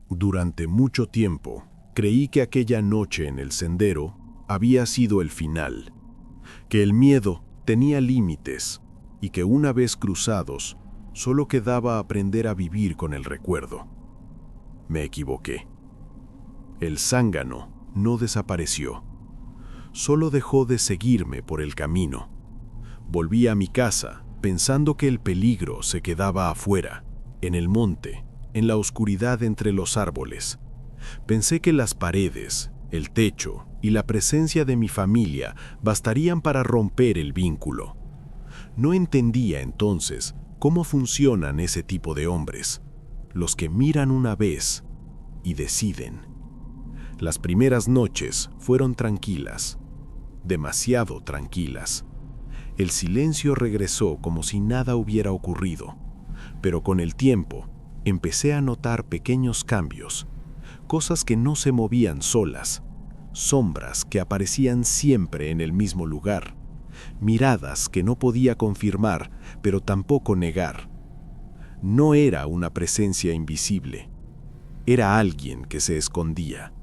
Durante mucho tiempo, creí que aquella noche en el sendero había sido el final, que el miedo tenía límites y que una vez cruzados, solo quedaba aprender a vivir con el recuerdo. Me equivoqué. El zángano no desapareció, solo dejó de seguirme por el camino. Volví a mi casa pensando que el peligro se quedaba afuera, en el monte, en la oscuridad entre los árboles. Pensé que las paredes, el techo y la presencia de mi familia bastarían para romper el vínculo. No entendía entonces cómo funcionan ese tipo de hombres, los que miran una vez y deciden. Las primeras noches fueron tranquilas, demasiado tranquilas. El silencio regresó como si nada hubiera ocurrido, pero con el tiempo empecé a notar pequeños cambios, cosas que no se movían solas, sombras que aparecían siempre en el mismo lugar, miradas que no podía confirmar, pero tampoco negar. No era una presencia invisible, era alguien que se escondía.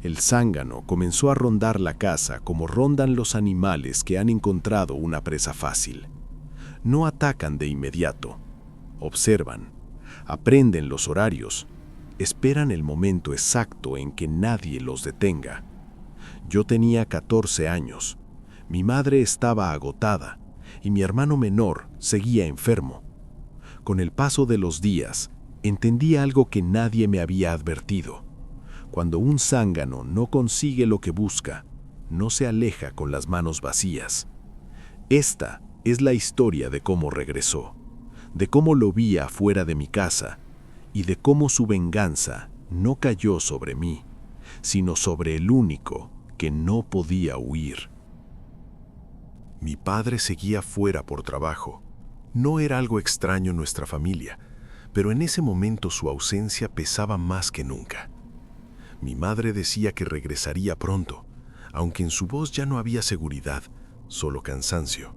El zángano comenzó a rondar la casa como rondan los animales que han encontrado una presa fácil. No atacan de inmediato, observan, aprenden los horarios, esperan el momento exacto en que nadie los detenga. Yo tenía 14 años, mi madre estaba agotada y mi hermano menor seguía enfermo. Con el paso de los días, entendí algo que nadie me había advertido. Cuando un zángano no consigue lo que busca, no se aleja con las manos vacías. Esta es la historia de cómo regresó, de cómo lo vi afuera de mi casa y de cómo su venganza no cayó sobre mí, sino sobre el único que no podía huir. Mi padre seguía fuera por trabajo. No era algo extraño en nuestra familia, pero en ese momento su ausencia pesaba más que nunca. Mi madre decía que regresaría pronto, aunque en su voz ya no había seguridad, solo cansancio.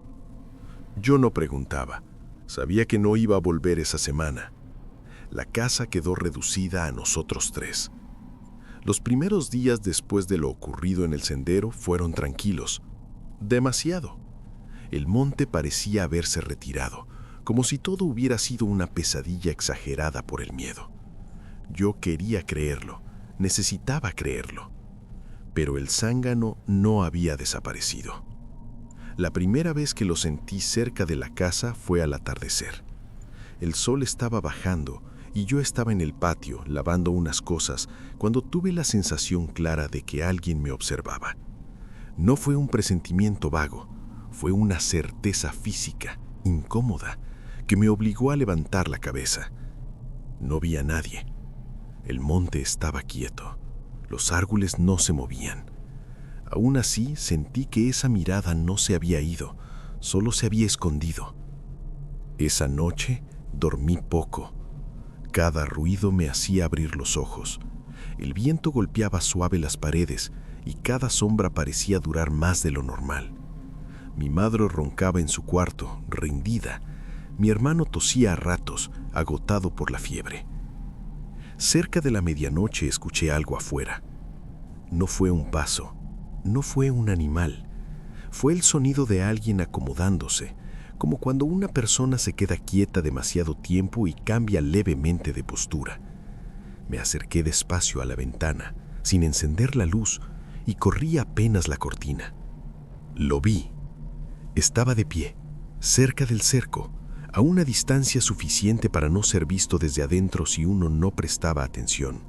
Yo no preguntaba, sabía que no iba a volver esa semana. La casa quedó reducida a nosotros tres. Los primeros días después de lo ocurrido en el sendero fueron tranquilos, demasiado. El monte parecía haberse retirado, como si todo hubiera sido una pesadilla exagerada por el miedo. Yo quería creerlo, necesitaba creerlo, pero el zángano no había desaparecido. La primera vez que lo sentí cerca de la casa fue al atardecer. El sol estaba bajando y yo estaba en el patio lavando unas cosas cuando tuve la sensación clara de que alguien me observaba. No fue un presentimiento vago, fue una certeza física, incómoda, que me obligó a levantar la cabeza. No vi a nadie. El monte estaba quieto, los árboles no se movían. Aún así, sentí que esa mirada no se había ido, solo se había escondido. Esa noche dormí poco. Cada ruido me hacía abrir los ojos. El viento golpeaba suave las paredes y cada sombra parecía durar más de lo normal. Mi madre roncaba en su cuarto, rendida. Mi hermano tosía a ratos, agotado por la fiebre. Cerca de la medianoche escuché algo afuera. No fue un paso, no fue un animal. Fue el sonido de alguien acomodándose, como cuando una persona se queda quieta demasiado tiempo y cambia levemente de postura. Me acerqué despacio a la ventana, sin encender la luz, y corrí apenas la cortina. Lo vi. Estaba de pie, cerca del cerco, a una distancia suficiente para no ser visto desde adentro si uno no prestaba atención.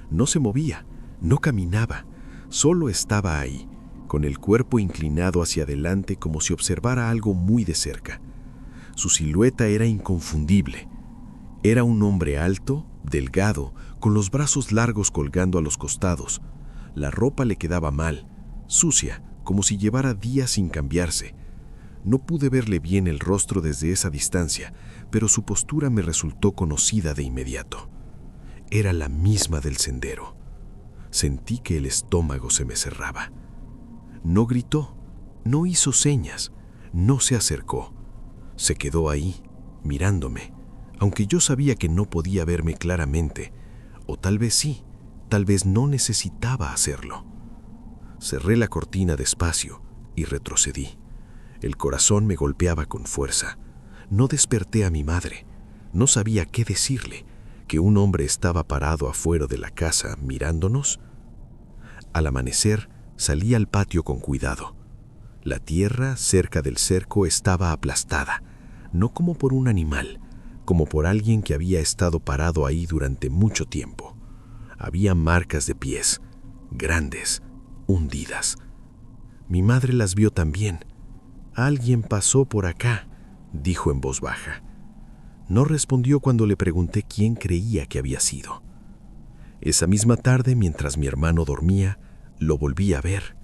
No se movía, no caminaba, solo estaba ahí, con el cuerpo inclinado hacia adelante como si observara algo muy de cerca. Su silueta era inconfundible. Era un hombre alto, delgado, con los brazos largos colgando a los costados. La ropa le quedaba mal, sucia, como si llevara días sin cambiarse. No pude verle bien el rostro desde esa distancia, pero su postura me resultó conocida de inmediato. Era la misma del sendero. Sentí que el estómago se me cerraba. No gritó, no hizo señas, no se acercó. Se quedó ahí, mirándome, aunque yo sabía que no podía verme claramente. O tal vez sí, tal vez no necesitaba hacerlo. Cerré la cortina despacio y retrocedí. El corazón me golpeaba con fuerza. No desperté a mi madre. No sabía qué decirle, que un hombre estaba parado afuera de la casa mirándonos. Al amanecer, salí al patio con cuidado. La tierra cerca del cerco estaba aplastada, no como por un animal, como por alguien que había estado parado ahí durante mucho tiempo. Había marcas de pies, grandes, hundidas. Mi madre las vio también. «Alguien pasó por acá», dijo en voz baja. No respondió cuando le pregunté quién creía que había sido. Esa misma tarde, mientras mi hermano dormía, lo volví a ver.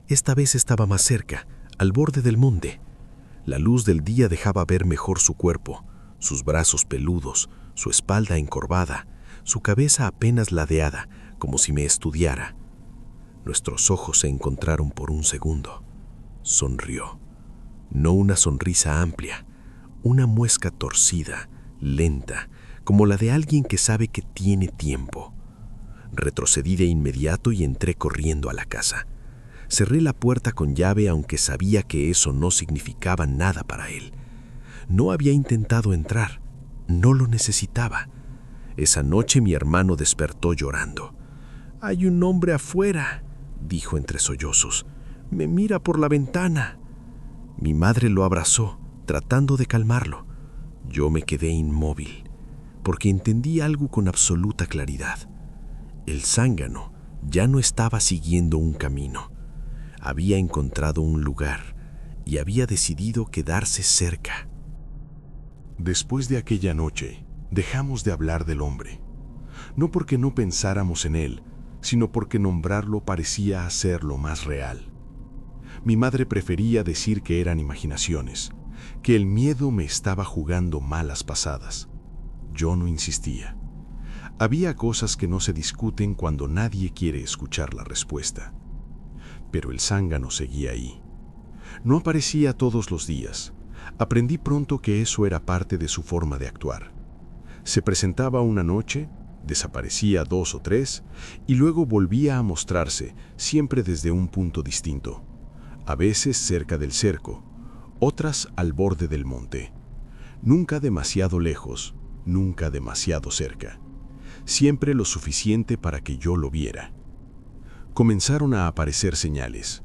Esta vez estaba más cerca, al borde del monte. La luz del día dejaba ver mejor su cuerpo, sus brazos peludos, su espalda encorvada, su cabeza apenas ladeada, como si me estudiara. Nuestros ojos se encontraron por un segundo. Sonrió. No una sonrisa amplia, una muesca torcida, lenta, como la de alguien que sabe que tiene tiempo. Retrocedí de inmediato y entré corriendo a la casa. Cerré la puerta con llave, aunque sabía que eso no significaba nada para él. No había intentado entrar, no lo necesitaba. Esa noche mi hermano despertó llorando. «Hay un hombre afuera», dijo entre sollozos. «Me mira por la ventana». Mi madre lo abrazó, tratando de calmarlo. Yo me quedé inmóvil, porque entendí algo con absoluta claridad. El zángano ya no estaba siguiendo un camino. Había encontrado un lugar y había decidido quedarse cerca. Después de aquella noche, dejamos de hablar del hombre. No porque no pensáramos en él, sino porque nombrarlo parecía hacerlo más real. Mi madre prefería decir que eran imaginaciones, que el miedo me estaba jugando malas pasadas. Yo no insistía. Había cosas que no se discuten cuando nadie quiere escuchar la respuesta. Pero el zángano seguía ahí. No aparecía todos los días. Aprendí pronto que eso era parte de su forma de actuar. Se presentaba una noche, desaparecía 2 o 3 y luego volvía a mostrarse, siempre desde un punto distinto. A veces cerca del cerco, otras al borde del monte. Nunca demasiado lejos, nunca demasiado cerca. Siempre lo suficiente para que yo lo viera. Comenzaron a aparecer señales.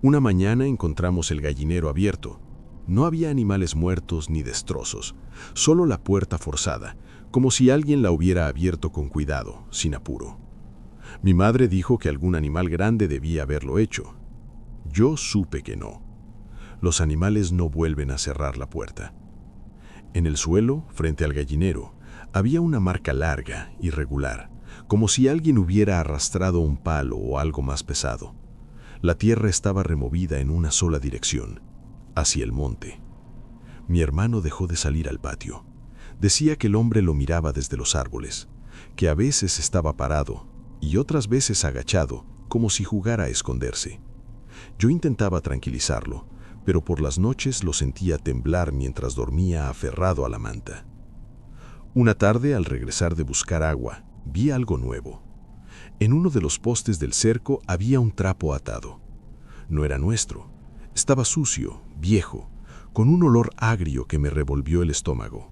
Una mañana encontramos el gallinero abierto. No había animales muertos ni destrozos, solo la puerta forzada, como si alguien la hubiera abierto con cuidado, sin apuro. Mi madre dijo que algún animal grande debía haberlo hecho. Yo supe que no. Los animales no vuelven a cerrar la puerta. En el suelo, frente al gallinero, había una marca larga, irregular, como si alguien hubiera arrastrado un palo o algo más pesado. La tierra estaba removida en una sola dirección, hacia el monte. Mi hermano dejó de salir al patio. Decía que el hombre lo miraba desde los árboles, que a veces estaba parado y otras veces agachado, como si jugara a esconderse. Yo intentaba tranquilizarlo, pero por las noches lo sentía temblar mientras dormía aferrado a la manta. Una tarde, al regresar de buscar agua, vi algo nuevo. En uno de los postes del cerco había un trapo atado. No era nuestro. Estaba sucio, viejo, con un olor agrio que me revolvió el estómago.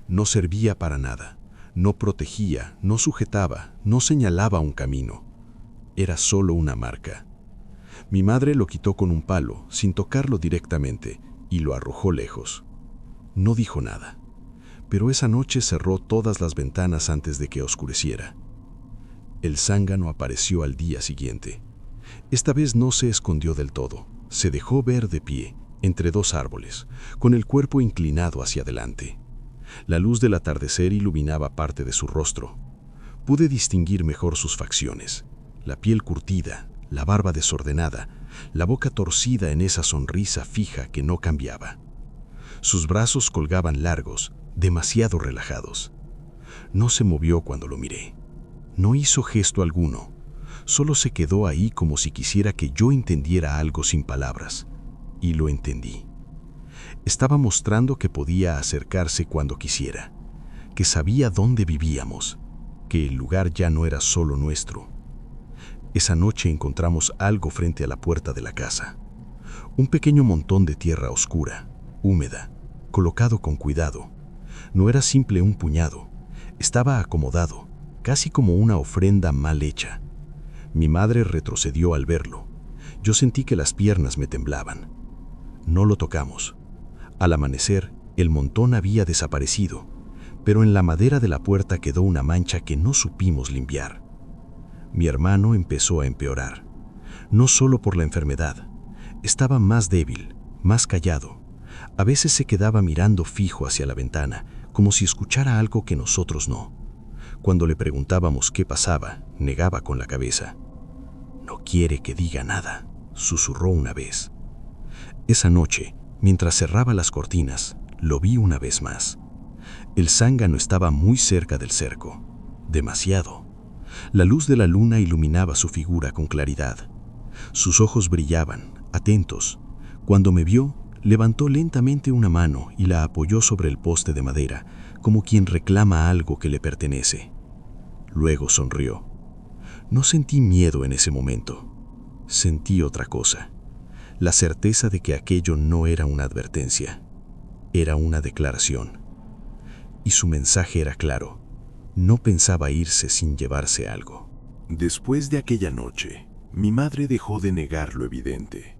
No servía para nada. No protegía, no sujetaba, no señalaba un camino. Era solo una marca. Mi madre lo quitó con un palo, sin tocarlo directamente, y lo arrojó lejos. No dijo nada, pero esa noche cerró todas las ventanas antes de que oscureciera. El zángano apareció al día siguiente. Esta vez no se escondió del todo. Se dejó ver de pie, entre 2 árboles, con el cuerpo inclinado hacia adelante. La luz del atardecer iluminaba parte de su rostro. Pude distinguir mejor sus facciones, la piel curtida, la barba desordenada, la boca torcida en esa sonrisa fija que no cambiaba. Sus brazos colgaban largos, demasiado relajados. No se movió cuando lo miré. No hizo gesto alguno. Solo se quedó ahí como si quisiera que yo entendiera algo sin palabras. Y lo entendí. Estaba mostrando que podía acercarse cuando quisiera, que sabía dónde vivíamos, que el lugar ya no era solo nuestro. Esa noche encontramos algo frente a la puerta de la casa. Un pequeño montón de tierra oscura, húmeda, colocado con cuidado. No era simple un puñado, estaba acomodado, casi como una ofrenda mal hecha. Mi madre retrocedió al verlo. Yo sentí que las piernas me temblaban. No lo tocamos. Al amanecer, el montón había desaparecido, pero en la madera de la puerta quedó una mancha que no supimos limpiar. Mi hermano empezó a empeorar, no solo por la enfermedad. Estaba más débil, más callado. A veces se quedaba mirando fijo hacia la ventana, como si escuchara algo que nosotros no. Cuando le preguntábamos qué pasaba, negaba con la cabeza. «No quiere que diga nada», susurró una vez. Esa noche, mientras cerraba las cortinas, lo vi una vez más. El zángano estaba muy cerca del cerco, demasiado. La luz de la luna iluminaba su figura con claridad. Sus ojos brillaban, atentos. Cuando me vio, levantó lentamente una mano y la apoyó sobre el poste de madera, como quien reclama algo que le pertenece. Luego sonrió. No sentí miedo en ese momento. Sentí otra cosa. La certeza de que aquello no era una advertencia. Era una declaración. Y su mensaje era claro. No pensaba irse sin llevarse algo. Después de aquella noche, mi madre dejó de negar lo evidente.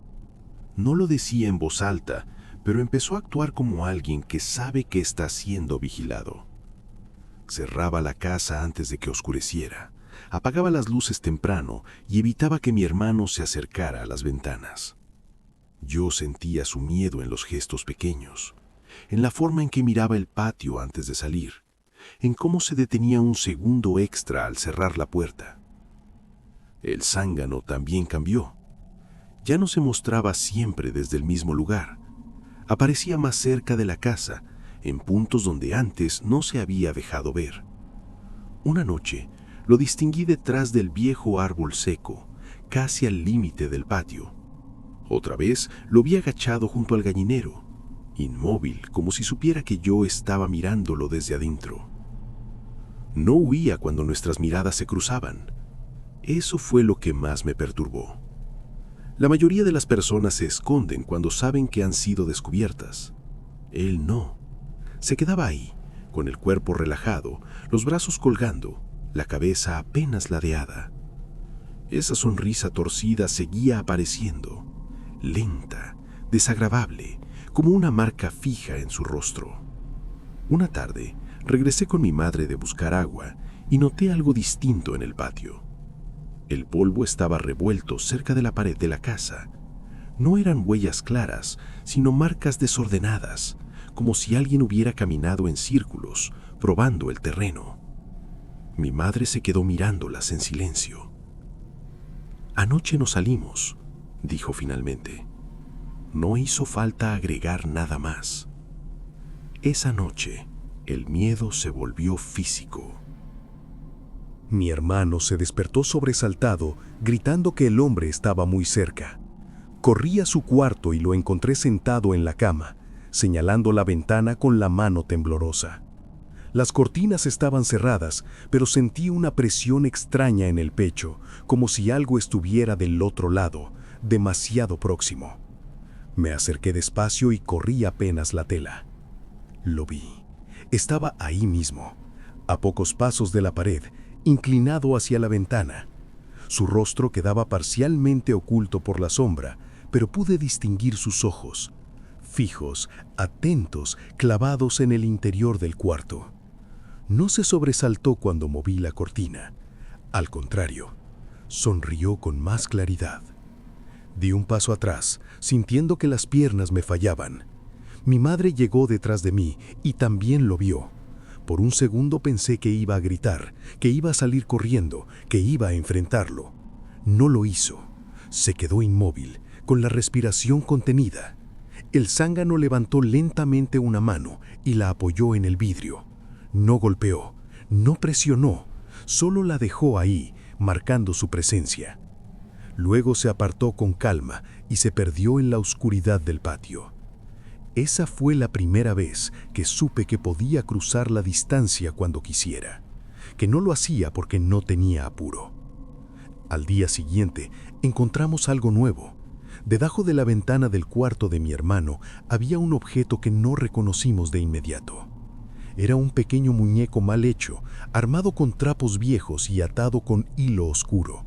No lo decía en voz alta, pero empezó a actuar como alguien que sabe que está siendo vigilado. Cerraba la casa antes de que oscureciera, apagaba las luces temprano y evitaba que mi hermano se acercara a las ventanas. Yo sentía su miedo en los gestos pequeños, en la forma en que miraba el patio antes de salir, en cómo se detenía un segundo extra al cerrar la puerta. El zángano también cambió. Ya no se mostraba siempre desde el mismo lugar. Aparecía más cerca de la casa, en puntos donde antes no se había dejado ver. Una noche lo distinguí detrás del viejo árbol seco, casi al límite del patio. Otra vez lo vi agachado junto al gallinero, inmóvil, como si supiera que yo estaba mirándolo desde adentro. No huía cuando nuestras miradas se cruzaban. Eso fue lo que más me perturbó. La mayoría de las personas se esconden cuando saben que han sido descubiertas. Él no. Se quedaba ahí, con el cuerpo relajado, los brazos colgando, la cabeza apenas ladeada. Esa sonrisa torcida seguía apareciendo, lenta, desagradable, como una marca fija en su rostro. Una tarde, regresé con mi madre de buscar agua y noté algo distinto en el patio. El polvo estaba revuelto cerca de la pared de la casa. No eran huellas claras, sino marcas desordenadas, como si alguien hubiera caminado en círculos, probando el terreno. Mi madre se quedó mirándolas en silencio. «Anoche nos salimos», dijo finalmente. No hizo falta agregar nada más. Esa noche, el miedo se volvió físico. Mi hermano se despertó sobresaltado, gritando que el hombre estaba muy cerca. Corrí a su cuarto y lo encontré sentado en la cama, señalando la ventana con la mano temblorosa. Las cortinas estaban cerradas, pero sentí una presión extraña en el pecho, como si algo estuviera del otro lado, demasiado próximo. Me acerqué despacio y corrí apenas la tela. Lo vi. Estaba ahí mismo, a pocos pasos de la pared, inclinado hacia la ventana. Su rostro quedaba parcialmente oculto por la sombra, pero pude distinguir sus ojos, fijos, atentos, clavados en el interior del cuarto. No se sobresaltó cuando moví la cortina. Al contrario, sonrió con más claridad. Di un paso atrás, sintiendo que las piernas me fallaban. Mi madre llegó detrás de mí y también lo vio. Por un segundo pensé que iba a gritar, que iba a salir corriendo, que iba a enfrentarlo. No lo hizo. Se quedó inmóvil, con la respiración contenida. El zángano levantó lentamente una mano y la apoyó en el vidrio. No golpeó, no presionó, solo la dejó ahí, marcando su presencia. Luego se apartó con calma y se perdió en la oscuridad del patio. Esa fue la primera vez que supe que podía cruzar la distancia cuando quisiera, que no lo hacía porque no tenía apuro. Al día siguiente, encontramos algo nuevo. Debajo de la ventana del cuarto de mi hermano había un objeto que no reconocimos de inmediato. Era un pequeño muñeco mal hecho, armado con trapos viejos y atado con hilo oscuro.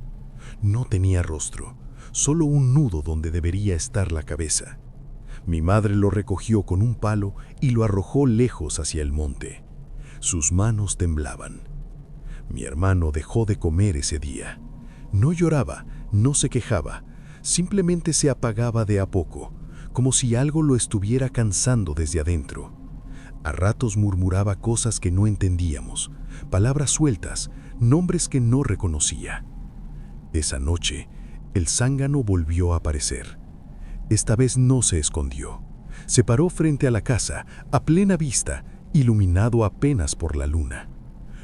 No tenía rostro, solo un nudo donde debería estar la cabeza. Mi madre lo recogió con un palo y lo arrojó lejos hacia el monte. Sus manos temblaban. Mi hermano dejó de comer ese día. No lloraba, no se quejaba, simplemente se apagaba de a poco, como si algo lo estuviera cansando desde adentro. A ratos murmuraba cosas que no entendíamos, palabras sueltas, nombres que no reconocía. Esa noche, el zángano volvió a aparecer. Esta vez no se escondió. Se paró frente a la casa, a plena vista, iluminado apenas por la luna.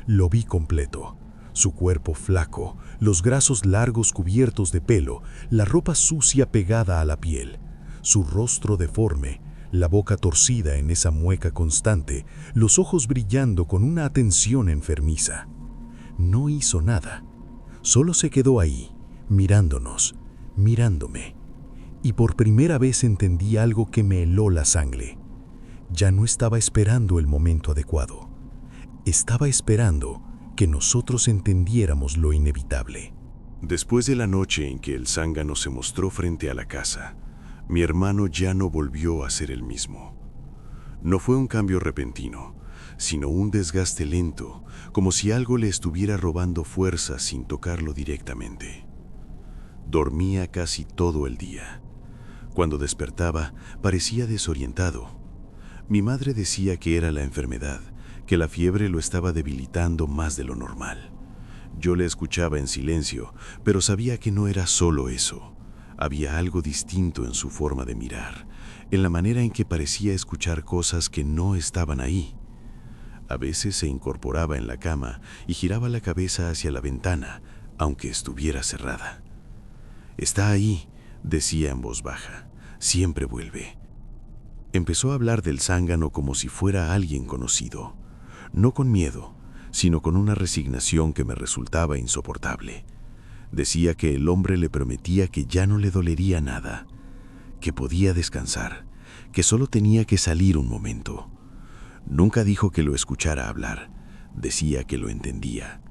Lo vi completo. Su cuerpo flaco, los brazos largos cubiertos de pelo, la ropa sucia pegada a la piel, su rostro deforme, la boca torcida en esa mueca constante, los ojos brillando con una atención enfermiza. No hizo nada. Solo se quedó ahí, mirándonos, mirándome. Y por primera vez entendí algo que me heló la sangre. Ya no estaba esperando el momento adecuado. Estaba esperando que nosotros entendiéramos lo inevitable. Después de la noche en que el zángano se mostró frente a la casa, mi hermano ya no volvió a ser el mismo. No fue un cambio repentino, sino un desgaste lento, como si algo le estuviera robando fuerza sin tocarlo directamente. Dormía casi todo el día. Cuando despertaba, parecía desorientado. Mi madre decía que era la enfermedad, que la fiebre lo estaba debilitando más de lo normal. Yo le escuchaba en silencio, pero sabía que no era solo eso. Había algo distinto en su forma de mirar, en la manera en que parecía escuchar cosas que no estaban ahí. A veces se incorporaba en la cama y giraba la cabeza hacia la ventana, aunque estuviera cerrada. «Está ahí», decía en voz baja, «siempre vuelve». Empezó a hablar del zángano como si fuera alguien conocido, no con miedo, sino con una resignación que me resultaba insoportable. Decía que el hombre le prometía que ya no le dolería nada, que podía descansar, que solo tenía que salir un momento. Nunca dijo que lo escuchara hablar, decía que lo entendía.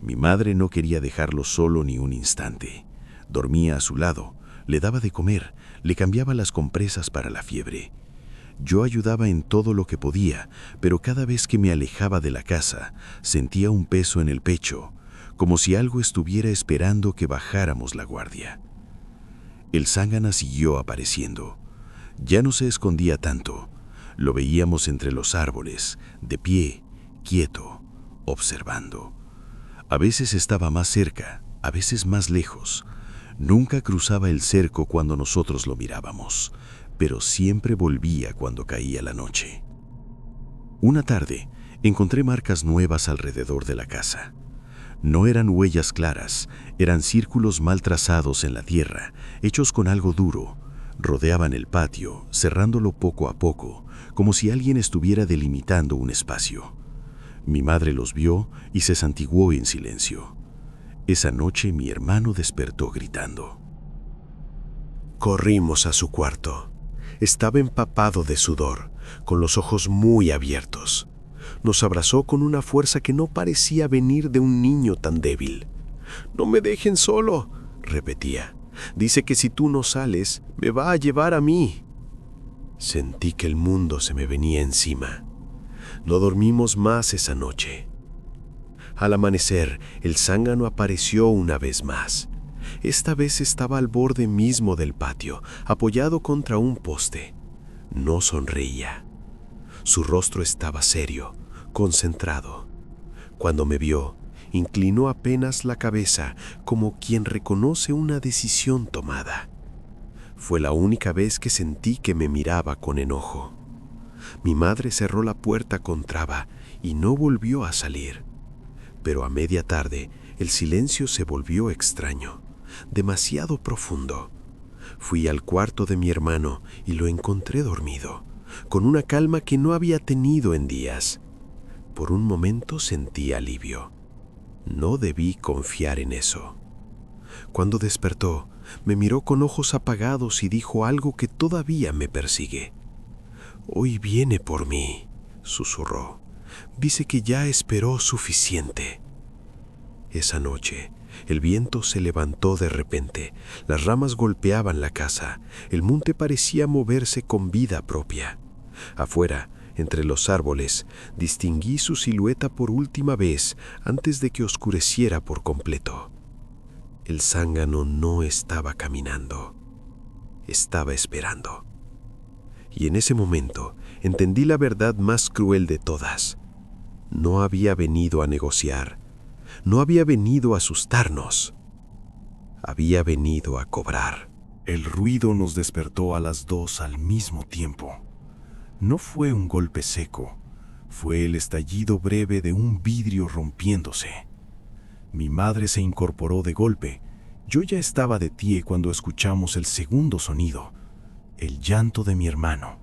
Mi madre no quería dejarlo solo ni un instante. Dormía a su lado, le daba de comer, le cambiaba las compresas para la fiebre. Yo ayudaba en todo lo que podía, pero cada vez que me alejaba de la casa, sentía un peso en el pecho, como si algo estuviera esperando que bajáramos la guardia. El zángano siguió apareciendo. Ya no se escondía tanto. Lo veíamos entre los árboles, de pie, quieto, observando. A veces estaba más cerca, a veces más lejos. Nunca cruzaba el cerco cuando nosotros lo mirábamos, pero siempre volvía cuando caía la noche. Una tarde, encontré marcas nuevas alrededor de la casa. No eran huellas claras, eran círculos mal trazados en la tierra, hechos con algo duro. Rodeaban el patio, cerrándolo poco a poco, como si alguien estuviera delimitando un espacio. Mi madre los vio y se santiguó en silencio. Esa noche mi hermano despertó gritando. Corrimos a su cuarto. Estaba empapado de sudor, con los ojos muy abiertos. Nos abrazó con una fuerza que no parecía venir de un niño tan débil. «No me dejen solo», repetía. «Dice que si tú no sales, me va a llevar a mí». Sentí que el mundo se me venía encima. No dormimos más esa noche. Al amanecer, el zángano apareció una vez más. Esta vez estaba al borde mismo del patio, apoyado contra un poste. No sonreía. Su rostro estaba serio, concentrado. Cuando me vio, inclinó apenas la cabeza, como quien reconoce una decisión tomada. Fue la única vez que sentí que me miraba con enojo. Mi madre cerró la puerta con traba y no volvió a salir. Pero a media tarde, el silencio se volvió extraño, demasiado profundo. Fui al cuarto de mi hermano y lo encontré dormido, con una calma que no había tenido en días. Por un momento sentí alivio. No debí confiar en eso. Cuando despertó, me miró con ojos apagados y dijo algo que todavía me persigue. «Hoy viene por mí», susurró. «Dice que ya esperó suficiente». Esa noche, el viento se levantó de repente, las ramas golpeaban la casa, el monte parecía moverse con vida propia. Afuera, entre los árboles, distinguí su silueta por última vez antes de que oscureciera por completo. El zángano no estaba caminando, estaba esperando. Y en ese momento entendí la verdad más cruel de todas. No había venido a negociar, no había venido a asustarnos, había venido a cobrar. El ruido nos despertó a las dos al mismo tiempo. No fue un golpe seco, fue el estallido breve de un vidrio rompiéndose. Mi madre se incorporó de golpe. Yo ya estaba de pie cuando escuchamos el segundo sonido, el llanto de mi hermano,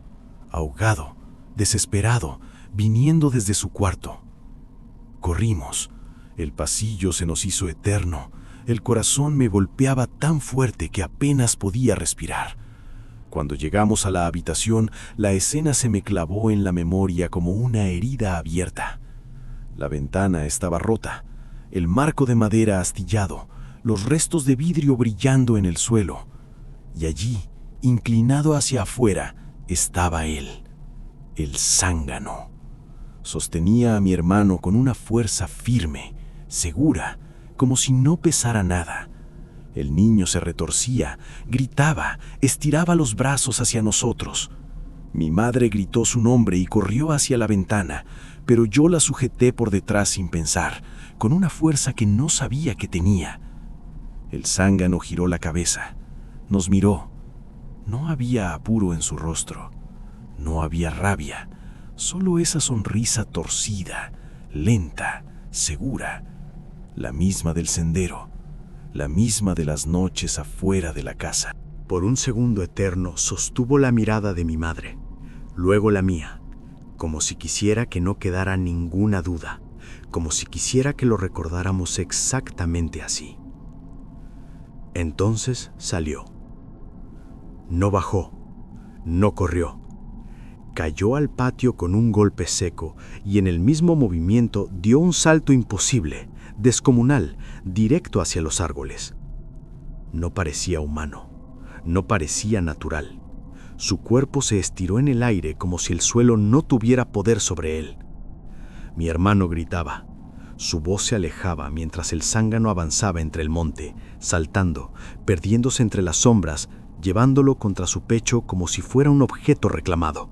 ahogado, desesperado, viniendo desde su cuarto. Corrimos. El pasillo se nos hizo eterno. El corazón me golpeaba tan fuerte que apenas podía respirar. Cuando llegamos a la habitación, la escena se me clavó en la memoria como una herida abierta. La ventana estaba rota, el marco de madera astillado, los restos de vidrio brillando en el suelo. Y allí, inclinado hacia afuera, estaba él, el zángano. Sostenía a mi hermano con una fuerza firme, segura, como si no pesara nada. El niño se retorcía, gritaba, estiraba los brazos hacia nosotros. Mi madre gritó su nombre y corrió hacia la ventana, pero yo la sujeté por detrás sin pensar, con una fuerza que no sabía que tenía. El zángano giró la cabeza, nos miró. No había apuro en su rostro, no había rabia, solo esa sonrisa torcida, lenta, segura, la misma del sendero, la misma de las noches afuera de la casa. Por un segundo eterno sostuvo la mirada de mi madre, luego la mía, como si quisiera que no quedara ninguna duda, como si quisiera que lo recordáramos exactamente así. Entonces salió. No bajó, no corrió. Cayó al patio con un golpe seco y en el mismo movimiento dio un salto imposible, descomunal, directo hacia los árboles. No parecía humano, no parecía natural. Su cuerpo se estiró en el aire como si el suelo no tuviera poder sobre él. Mi hermano gritaba. Su voz se alejaba mientras el zángano avanzaba entre el monte, saltando, perdiéndose entre las sombras, llevándolo contra su pecho como si fuera un objeto reclamado.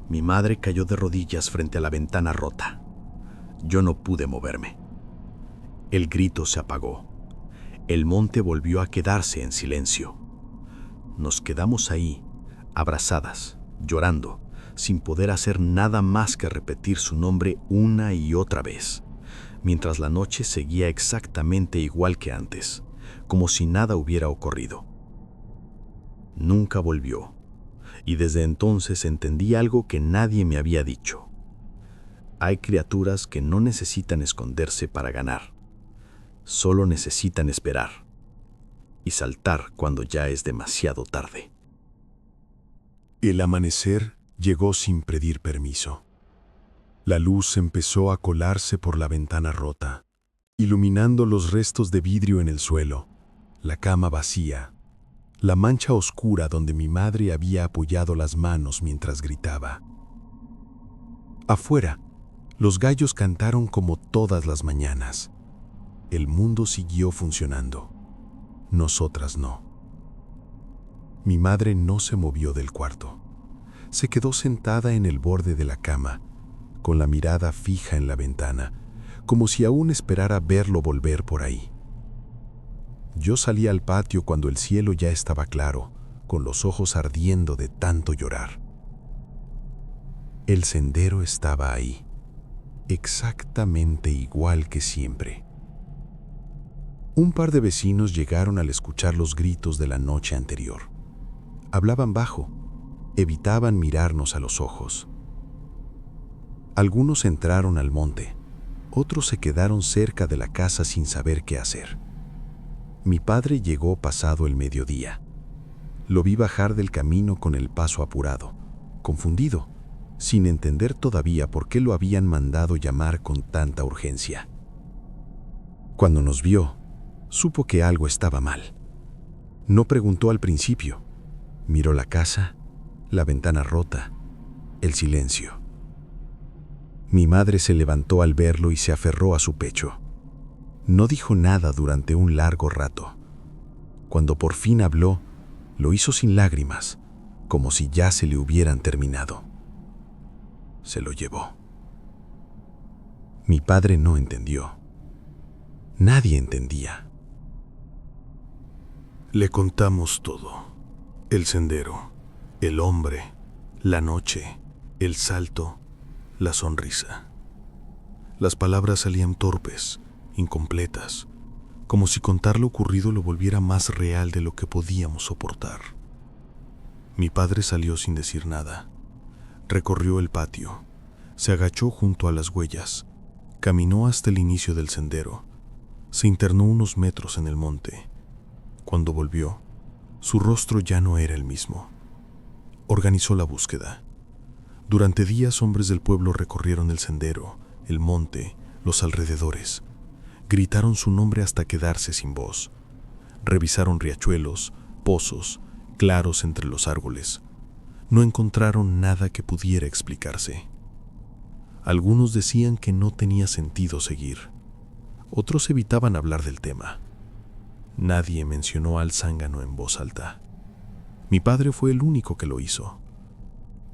Mi madre cayó de rodillas frente a la ventana rota. Yo no pude moverme. El grito se apagó. El monte volvió a quedarse en silencio. Nos quedamos ahí, abrazadas, llorando, sin poder hacer nada más que repetir su nombre una y otra vez, mientras la noche seguía exactamente igual que antes, como si nada hubiera ocurrido. Nunca volvió, y desde entonces entendí algo que nadie me había dicho. Hay criaturas que no necesitan esconderse para ganar, solo necesitan esperar y saltar cuando ya es demasiado tarde. El amanecer llegó sin pedir permiso. La luz empezó a colarse por la ventana rota, iluminando los restos de vidrio en el suelo, la cama vacía, la mancha oscura donde mi madre había apoyado las manos mientras gritaba. Afuera, los gallos cantaron como todas las mañanas. El mundo siguió funcionando. Nosotras no. Mi madre no se movió del cuarto. Se quedó sentada en el borde de la cama, con la mirada fija en la ventana, como si aún esperara verlo volver por ahí. Yo salí al patio cuando el cielo ya estaba claro, con los ojos ardiendo de tanto llorar. El sendero estaba ahí, exactamente igual que siempre. Un par de vecinos llegaron al escuchar los gritos de la noche anterior. Hablaban bajo, evitaban mirarnos a los ojos. Algunos entraron al monte, otros se quedaron cerca de la casa sin saber qué hacer. Mi padre llegó pasado el mediodía. Lo vi bajar del camino con el paso apurado, confundido, sin entender todavía por qué lo habían mandado llamar con tanta urgencia. Cuando nos vio, supo que algo estaba mal. No preguntó al principio. Miró la casa, la ventana rota, el silencio. Mi madre se levantó al verlo y se aferró a su pecho. No dijo nada durante un largo rato. Cuando por fin habló, lo hizo sin lágrimas, como si ya se le hubieran terminado. Se lo llevó. Mi padre no entendió. Nadie entendía. Le contamos todo. El sendero, el hombre, la noche, el salto, la sonrisa. Las palabras salían torpes, incompletas, como si contar lo ocurrido lo volviera más real de lo que podíamos soportar. Mi padre salió sin decir nada. Recorrió el patio, se agachó junto a las huellas, caminó hasta el inicio del sendero, se internó unos metros en el monte. Cuando volvió, su rostro ya no era el mismo. Organizó la búsqueda. Durante días, hombres del pueblo recorrieron el sendero, el monte, los alrededores. Gritaron su nombre hasta quedarse sin voz. Revisaron riachuelos, pozos, claros entre los árboles. No encontraron nada que pudiera explicarse. Algunos decían que no tenía sentido seguir. Otros evitaban hablar del tema. Nadie mencionó al zángano en voz alta. Mi padre fue el único que lo hizo.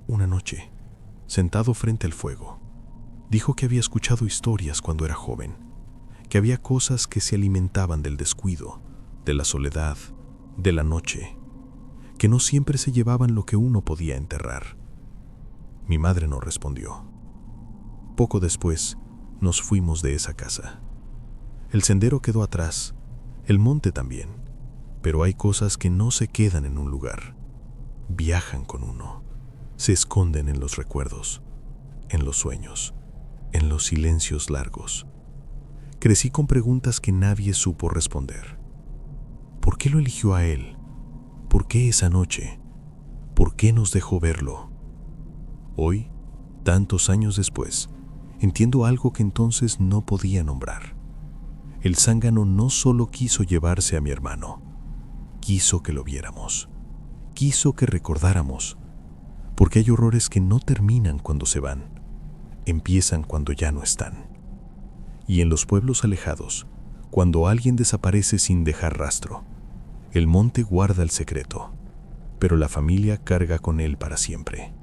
Una noche, sentado frente al fuego, dijo que había escuchado historias cuando era joven, que había cosas que se alimentaban del descuido, de la soledad, de la noche, que no siempre se llevaban lo que uno podía enterrar. Mi madre no respondió. Poco después, nos fuimos de esa casa. El sendero quedó atrás, el monte también, pero hay cosas que no se quedan en un lugar. Viajan con uno, se esconden en los recuerdos, en los sueños, en los silencios largos. Crecí con preguntas que nadie supo responder. ¿Por qué lo eligió a él? ¿Por qué esa noche? ¿Por qué nos dejó verlo? Hoy, tantos años después, entiendo algo que entonces no podía nombrar. El zángano no solo quiso llevarse a mi hermano, quiso que lo viéramos, quiso que recordáramos, porque hay horrores que no terminan cuando se van, empiezan cuando ya no están. Y en los pueblos alejados, cuando alguien desaparece sin dejar rastro, el monte guarda el secreto, pero la familia carga con él para siempre.